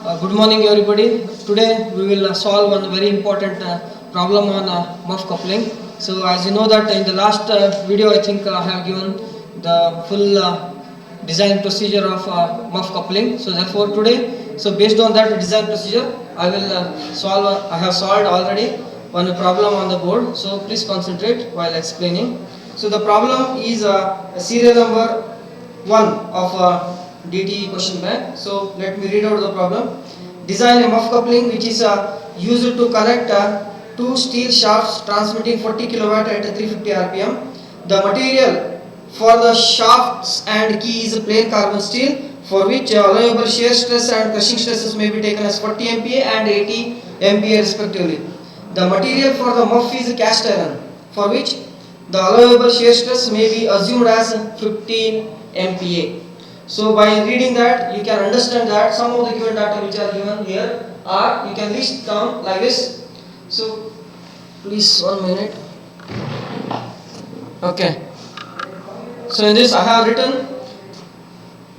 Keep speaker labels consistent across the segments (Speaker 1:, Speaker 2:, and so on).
Speaker 1: Good morning, everybody. Today we will solve one very important problem on muff coupling. So, as you know that in the last video, I think I have given the full design procedure of muff coupling. So, therefore, today, based on that design procedure, I will solve. I have solved already one problem on the board. So, please concentrate while explaining. So, the problem is serial number 1 of DTE question bank. So let me read out the problem. Design a muff coupling which is used to connect two steel shafts transmitting 40 kilowatt at 350 rpm. The material for the shafts and key is plain carbon steel, for which allowable shear stress and crushing stresses may be taken as 40 MPa and 80 MPa respectively. The material for the muff is cast iron, for which the allowable shear stress may be assumed as 15 MPa. So by reading that, you can understand that some of the given data which are given here are, you can list down like this. So please 1 minute. Okay. So in this I have written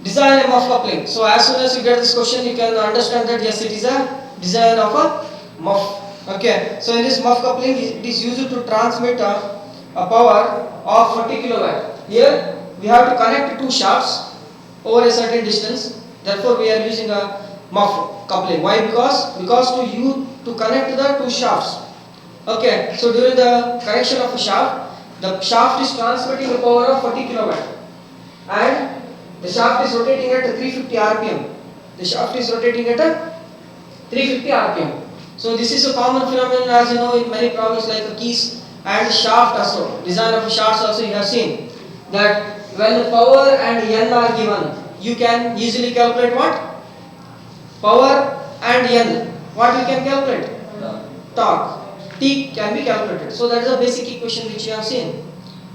Speaker 1: design a muff coupling. So as soon as you get this question, you can understand that yes, it is a design of a muff. Okay. So in this muff coupling, it is used to transmit a power of 40 kilowatt. Here we have to connect two shafts over a certain distance. Therefore we are using a muff coupling. Why? Because to connect the two shafts. Okay, so during the connection of a shaft, the shaft is transmitting a power of 40 kilowatt and the shaft is rotating at 350 rpm. The shaft is rotating at 350 rpm. So this is a common phenomenon, as you know, in many problems like keys and shaft also. Design of shafts also you have seen that when the power and N are given, you can easily calculate what? Power and N. What you can calculate? Torque. T can be calculated. So that is a basic equation which you have seen.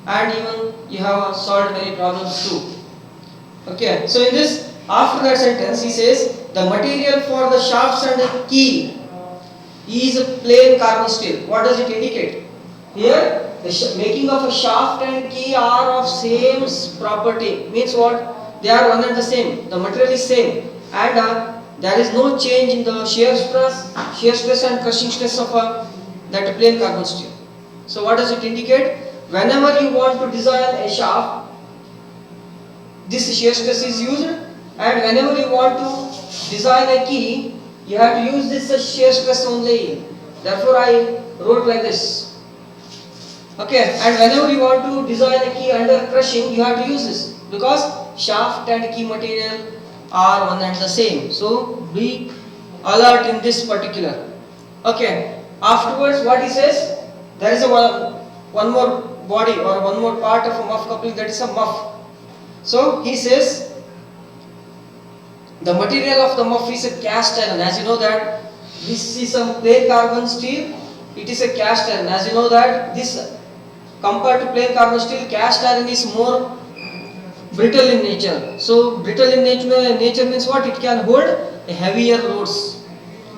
Speaker 1: And even you have solved many problems too. Okay. So in this, after that sentence, he says the material for the shafts and the key is a plain carbon steel. What does it indicate? Here, the making of a shaft and key are of same property. Means what? They are one and the same. The material is same, and there is no change in the shear stress and crushing stress of that plain carbon steel. So what does it indicate? Whenever you want to design a shaft, this shear stress is used, and whenever you want to design a key, you have to use this shear stress only. Therefore, I wrote like this. Okay, and whenever you want to design a key under crushing, you have to use this because shaft and key material are one and the same. So be alert in this particular. Okay, afterwards what he says, there is a one more body or one more part of a muff coupling, that is a muff. So he says the material of the muff is a cast iron. As you know that this is a plain carbon steel, it is a cast iron. As you know that this, compared to plain carbon steel, cast iron is more brittle in nature. So brittle in nature means what? It can hold a heavier loads.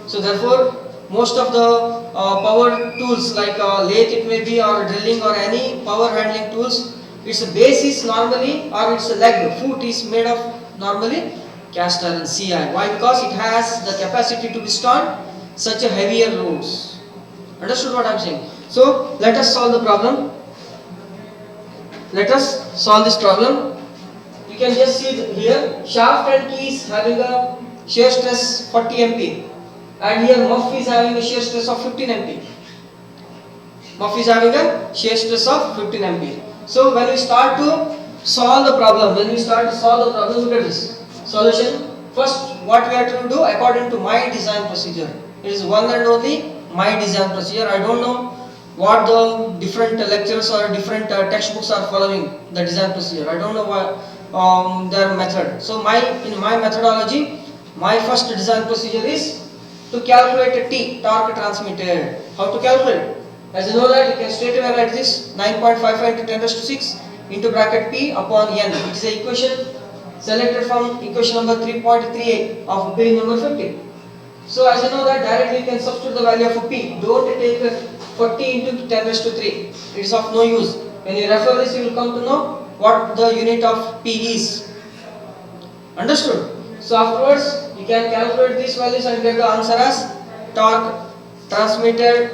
Speaker 1: So therefore, most of the power tools like lathe it may be, or drilling, or any power handling tools, its base is normally, or its leg, foot is made of normally cast iron CI. Why? Because it has the capacity to withstand such a heavier loads. Understood what I am saying? So let us solve the problem. Let us solve this problem. You can just see here, shaft and key is having a shear stress 40 MPa, and here muff is having a shear stress of 15 MPa. Muff is having a shear stress of 15 MPa. So when we start to solve the problem, look at this solution. First, what we have to do according to my design procedure. It is one and only my design procedure. I don't know what the different lecturers or different textbooks are following the design procedure. I don't know what their method. So in my methodology, my first design procedure is to calculate a T, torque transmitted. How to calculate? As you know that, you can straight away write this 9.55 into 10 raised to 6 into bracket P upon N. It is a equation selected from equation number 3.38 of page number 50. So as you know that, directly you can substitute the value of P. Don't take 40 into 10 raised to 3. It is of no use. When you refer this, you will come to know what the unit of P is. Understood? So afterwards, You can calculate these values and get the answer as torque transmitted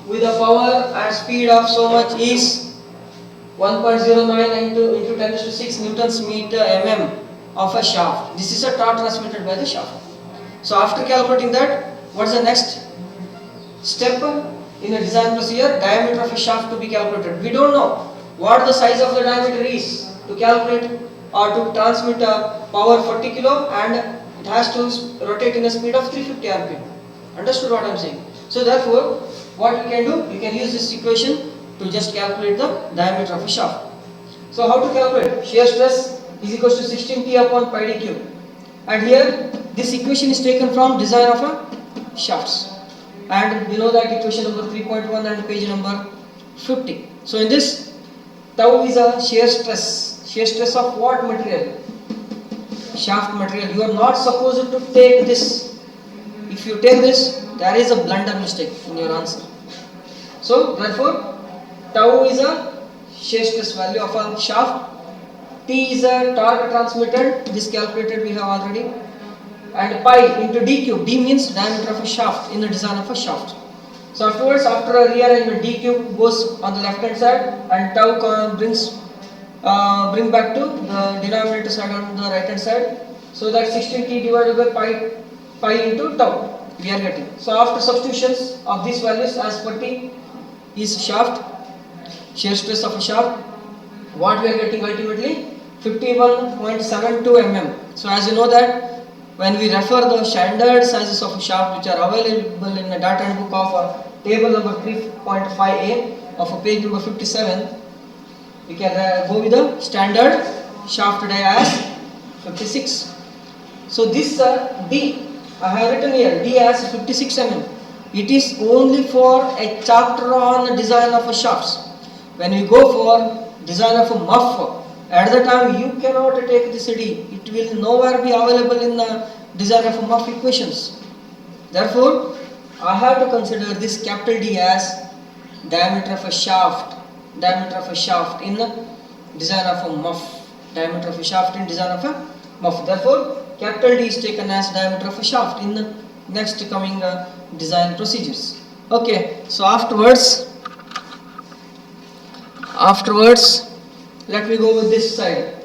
Speaker 1: with a power and speed of so much is 1.09 into 10 to 6 newtons meter mm of a shaft. This is a torque transmitted by the shaft. So after calculating that, what is the next step in a design procedure? Diameter of a shaft to be calculated. We don't know what the size of the diameter is to calculate or to transmit a power 40 kilo, and it has to rotate in a speed of 350 rpm. Understood what I am saying? So therefore, what you can do, you can use this equation to just calculate the diameter of a shaft. So how to calculate? Shear stress is equals to 16T upon pi d cube. And here this equation is taken from design of a shafts. And we know that equation number 3.1 and page number 50. So in this, tau is a shear stress. Shear stress of what material? Shaft material. You are not supposed to take this. If you take this, there is a blunder mistake in your answer. So therefore, tau is a shear stress value of a shaft. T is a torque transmitted. This calculated we have already. And pi into d cube. D means diameter of a shaft in the design of a shaft. So afterwards, after a rearrangement, d cube goes on the left hand side and tau bring back to the denominator side on the right hand side. So that 16T divided by pi into tau we are getting. So after substitutions of these values as per T is shaft, shear stress of a shaft, what we are getting ultimately 51.72 mm. So as you know that when we refer the standard sizes of a shaft which are available in the data and book of table number 3.5a of a page number 57, we can go with the standard shaft dia as 56. So this D, I have written here D as 56 mm. It is only for a chapter on design of a shafts. When we go for design of a muff, at the time you cannot take this D. It will nowhere be available in the design of a muff equations. Therefore, I have to consider this capital D as diameter of a shaft. Diameter of a shaft in the design of a muff. Diameter of a shaft in design of a muff. Therefore, capital D is taken as diameter of a shaft in the next coming design procedures. Okay, so afterwards, let me go with this side.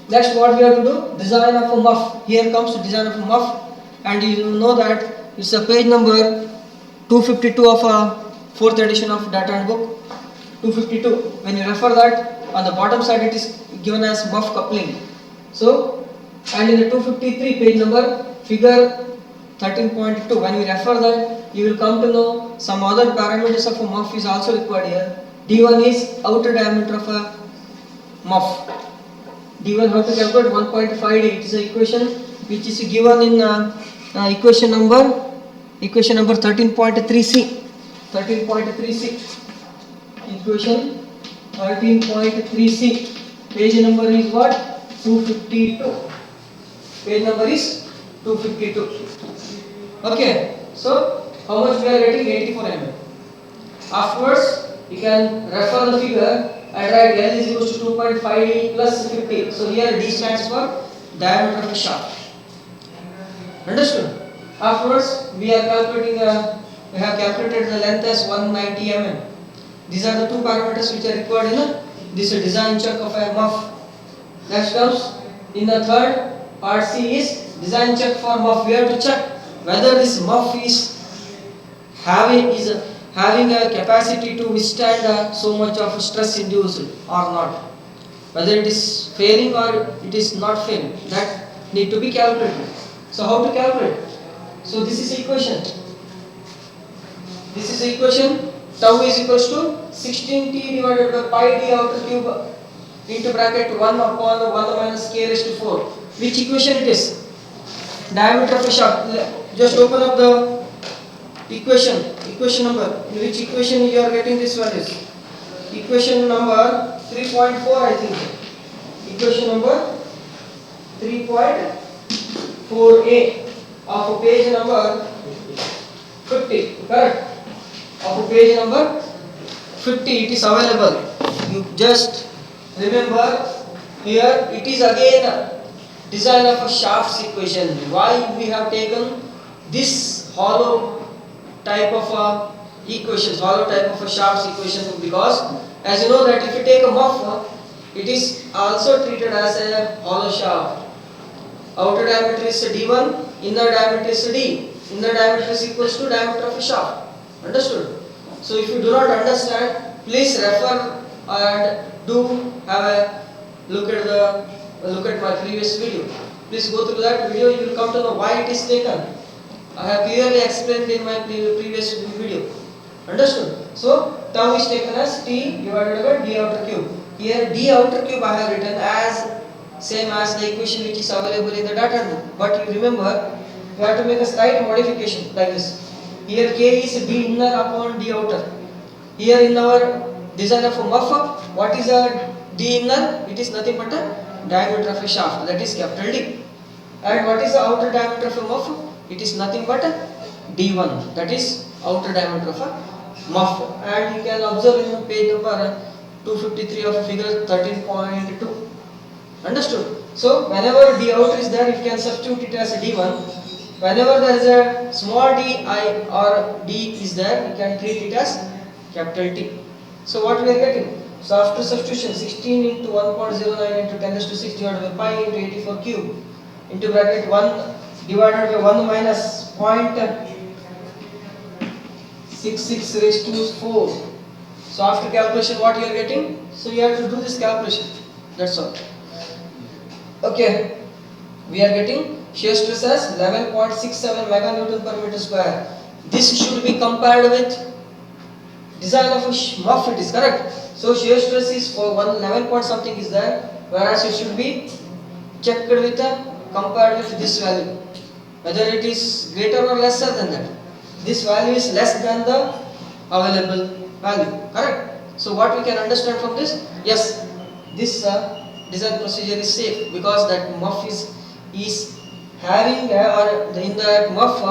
Speaker 1: Next, what we have to do? Design of a muff. Here comes design of a muff, and you know that it's a page number 252 of a 4th edition of data and book. 252. When you refer that, on the bottom side it is given as muff coupling. So, and in the 253 page number, figure 13.2, when we refer that, you will come to know some other parameters of a muff is also required here. D1 is outer diameter of a muff. D1 how to calculate 1.58 is the equation which is given in equation number 13.3c. 13.3c. Equation 13.3c. Page number is what? 252. Page number is 252. Okay, so how much we are getting? 84 mm. Afterwards, you can refer the figure and write L is equal to 2.58 plus 50. So here D stands for diameter of a shaft. Understood? Afterwards, we have calculated the length as 190 mm. These are the two parameters which are required in this design check of a muff. Next comes in the third part C is design check for muff. We have to check whether this muff is having a capacity to withstand so much of stress induced or not. Whether it is failing or it is not failing, that need to be calculated. So how to calculate? So this is equation. This is equation. Tau is equals to 16T divided by pi d outer cube into bracket 1 upon 1 minus k raised to 4. Which equation it is? Diameter of a shaft. Just open up the equation number. In which equation you are getting these values? Equation number 3.4 I think. Equation number 3.4a of page number 50. Correct? Of page number 50 it is available. You just remember here it is again design of a shaft equation. Why we have taken this hollow type of a equations, hollow type of a shaft equation? Because as you know that if you take a muff, it is also treated as a hollow shaft. Outer diameter is d1, inner diameter is d. Inner diameter is equals to diameter of a shaft. Understood? So if you do not understand, please refer and do have a look at my previous video. Please go through that video. You will come to know why it is taken. I have clearly explained in my previous video. Understood? So tau is taken as t divided by d outer cube. Here d outer cube I have written as same as the equation which is available in the data book. But you remember, you have to make a slight modification like this. Here k is d inner upon d outer. Here in our design of a muff, what is a d inner? It is nothing but a diameter of a shaft, that is capital D. And what is the outer diameter of a muff? It is nothing but a d1, that is outer diameter of a muff. And you can observe in page number 253 of figure 13.2. Understood? So whenever d outer is there, you can substitute it as a d1. Whenever there is a small d I or d is there, you can treat it as capital T. So what we are getting? So after substitution, 16 into 1.09 into 10 raised to 6 divided by pi into 84 cube into bracket 1 divided by 1 minus 0.66 raised to 4. So after calculation, what you are getting? So you have to do this calculation. That's all. Okay, we are getting shear stress as 11.67 meganewton per meter square. This should be compared with design of a muff, it is correct. So shear stress is for 11 point something is there, whereas it should be checked with compared with this value, whether it is greater or lesser than that. This value is less than the available value, correct. So what we can understand from this? Yes, this design procedure is safe because that muff is having or in that muff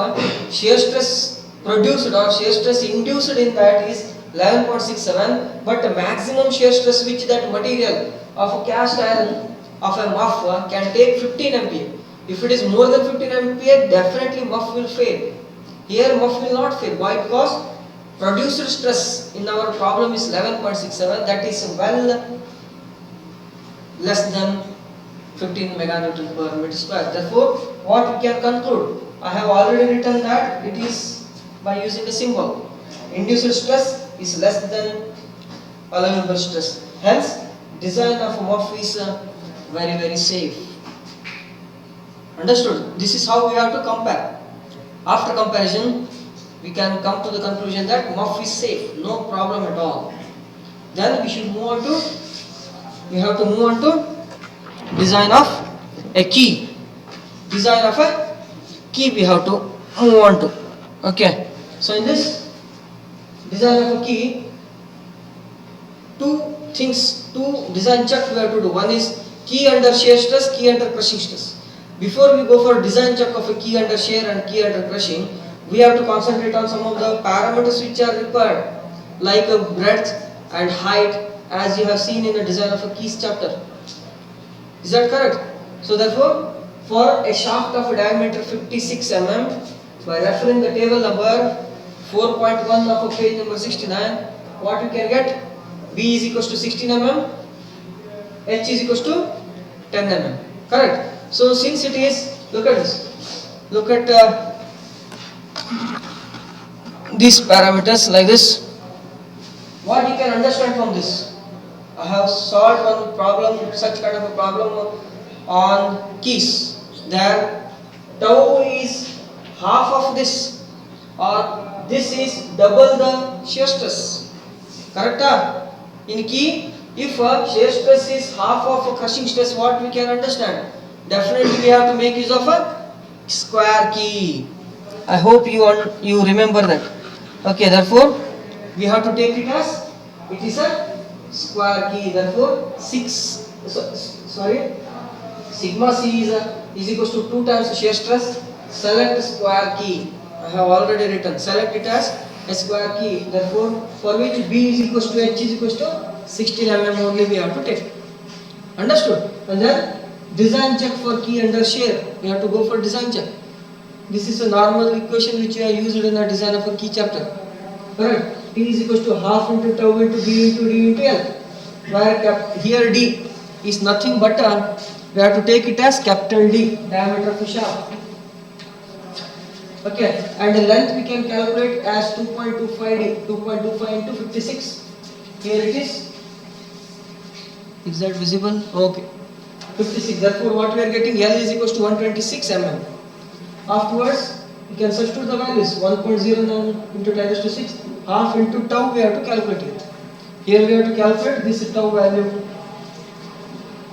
Speaker 1: shear stress produced or shear stress induced in that is 11.67, but the maximum shear stress which that material of a cast iron of a muff can take 15 MPa. If it is more than 15 MPa, definitely muff will fail. Here muff will not fail. Why? Because produced stress in our problem is 11.67, that is well less than 15 meganewton per meter square. Therefore, what we can conclude? I have already written that it is by using a symbol. Induced stress is less than allowable stress. Hence, design of a muff is very, very safe. Understood? This is how we have to compare. After comparison, we can come to the conclusion that muff is safe, no problem at all. Then we should move on to, we have to move on to design of a key. Design of a key we have to move on to. Okay. So in this design of a key, two design check we have to do. One is key under shear stress, key under crushing stress. Before we go for design check of a key under shear and key under crushing, we have to concentrate on some of the parameters which are required, like breadth and height, as you have seen in the design of a keys chapter. Is that correct? So therefore, for a shaft of a diameter 56 mm, by referring the table number 4.1 of page number 69, what you can get? B is equals to 16 mm, H is equals to 10 mm. Correct? So since it is, look at this. Look at these parameters like this. What you can understand from this? I have solved one problem, such kind of a problem on keys. There, tau is half of this, or this is double the shear stress. Correct? In key, if shear stress is half of crushing stress, what we can understand? Definitely we have to make use of a square key. I hope you remember that. Okay, therefore we have to take it as it is a square key. Therefore sigma c is equals to 2 times shear stress. Select square key. I have already written. Select it as a square key. Therefore, for which B is equals to H is equals to 16 mm only we have to take. Understood? And then Design check for key under share. We have to go for design check. This is a normal equation which we are used in the design of a key chapter. Correct? T is equals to half into tau into D into D into L. Where here D is nothing but we have to take it as capital D, diameter of a shaft. Okay, and the length we can calculate as 2.25 D, 2.25 into 56. Here it is. Is that visible? Okay. 56. Therefore, what we are getting, L is equals to 126 mm. Afterwards, you can substitute the values. 1.09 into 10 to 6. Half into tau we have to calculate it. Here we have to calculate this tau value.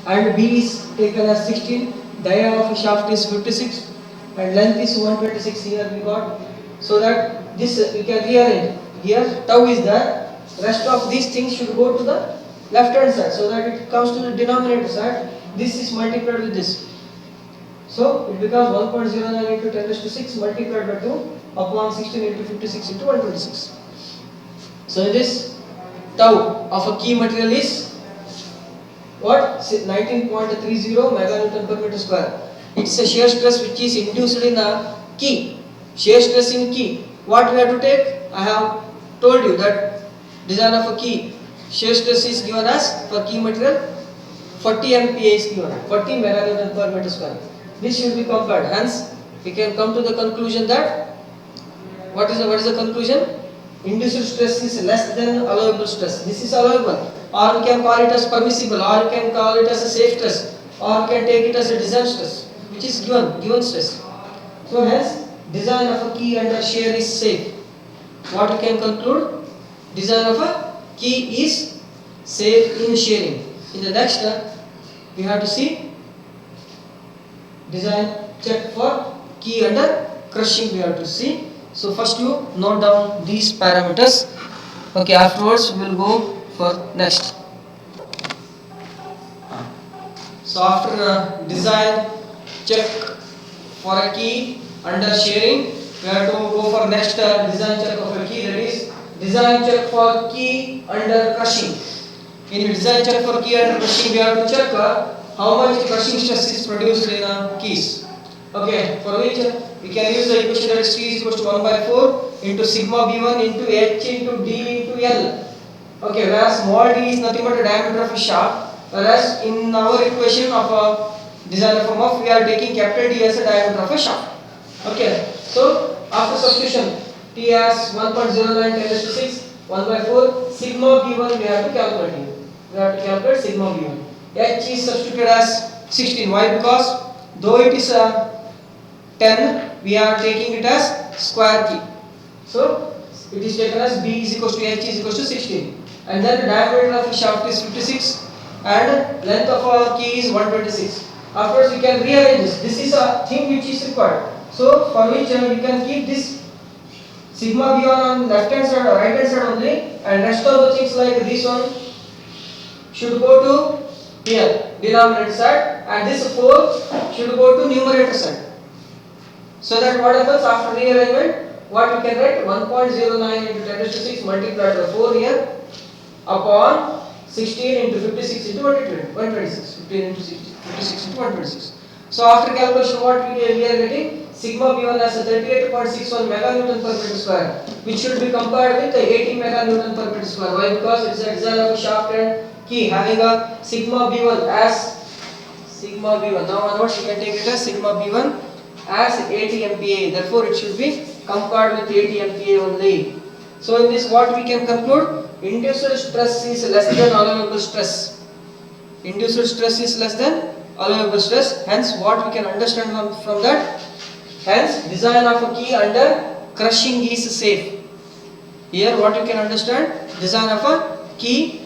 Speaker 1: And B is taken as 16. Dia of a shaft is 56. And length is 126 here we got. So that this we can rearrange. Here tau is there. Rest of these things should go to the left hand side so that it comes to the denominator side. This is multiplied with this. So it becomes 1.09 into 10 to 6 multiplied by 2 upon 16 into 56 into 126. So in this tau of a key material is what? 19.30 meganewton per meter square. It's a shear stress which is induced in a key. Shear stress in key. What we have to take? I have told you that design of a key. Shear stress is given as for key material 40 MPa is given, 40 meganewton per meter square. This should be compared. Hence, we can come to the conclusion that what is the conclusion? Induced stress is less than allowable stress. This is allowable, or we can call it as permissible, or we can call it as a safe stress, or we can take it as a design stress, which is given stress. So hence, design of a key under shear is safe. What we can conclude? Design of a key is safe in shearing. In the next step, we have to see design check for key under crushing. We have to see. So first you note down these parameters. Okay, afterwards we will go for next. So after design check for a key under shearing, we have to go for next design check of a key, that is design check for key under crushing. In design check for key under crushing, we have to check how much crushing stress is produced in keys. Okay, for which we can use the equation that is T is equal to 1 by 4 into sigma B1 into H into D into L. Okay, whereas small d is nothing but the diameter of a shaft, whereas in our equation of a design of a muff, we are taking capital D as a diameter of a shaft. Okay, so after substitution, T as 1.09 10 to 6, 1 by 4, sigma B1 we have to calculate here. We have to calculate sigma B1. H is substituted as 16. Why? Because though it is 10, we are taking it as square key. So it is taken as B is equals to H is equals to 16. And then the diameter of the shaft is 56 and length of our key is 126. Afterwards we can rearrange this. This is a thing which is required. So for which we can keep this sigma B1 on left hand side or right hand side only, and rest of the things like this one should go to here, denominator side, and this 4 should go to numerator side. So that what happens after rearrangement, what we can write 1.09 into 10 to 6 multiplied by 4 here upon 16 into 56 into 126. 15 into 56 into 126. So after calculation, what we are getting? Sigma B1 as a 38.61 meganewton per meter square, which should be compared with the 80 meganewton per meter square. Why? Because it's a design of a shaft and key having a sigma B1 as sigma B1. Now onwards you can take it as sigma B1 as 80 MPa. Therefore it should be compared with 80 MPa only. So in this what we can conclude? Induced stress is less than allowable stress. Induced stress is less than allowable stress. Hence what we can understand from that? Hence design of a key under crushing is safe. Here what you can understand? Design of a key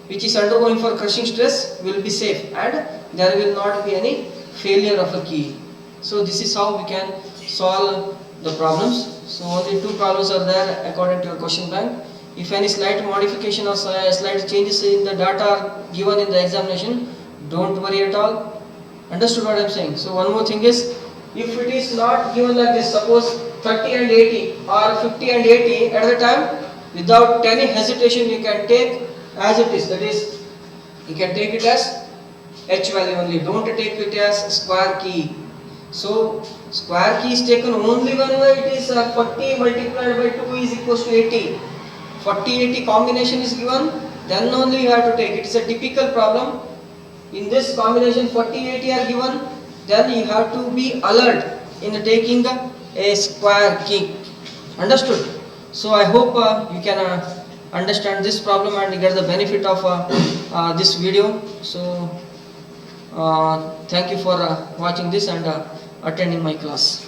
Speaker 1: which is undergoing for crushing stress will be safe and there will not be any failure of a key. So this is how we can solve the problems. So only 2 problems are there according to your question bank. If any slight modification or slight changes in the data are given in the examination, don't worry at all. Understood what I am saying? So one more thing is, if it is not given like this, suppose 30 and 80 or 50 and 80 at the time, without any hesitation you can take as it is. That is, you can take it as H value only. Don't take it as square key. So square key is taken only whenever it is 40 multiplied by 2 is equals to 80. 40-80 combination is given, then only you have to take. It is a typical problem. In this combination 40-80 are given, then you have to be alert in taking a square key. Understood? So I hope you can understand this problem and get the benefit of this video. So thank you for watching this and attending my class.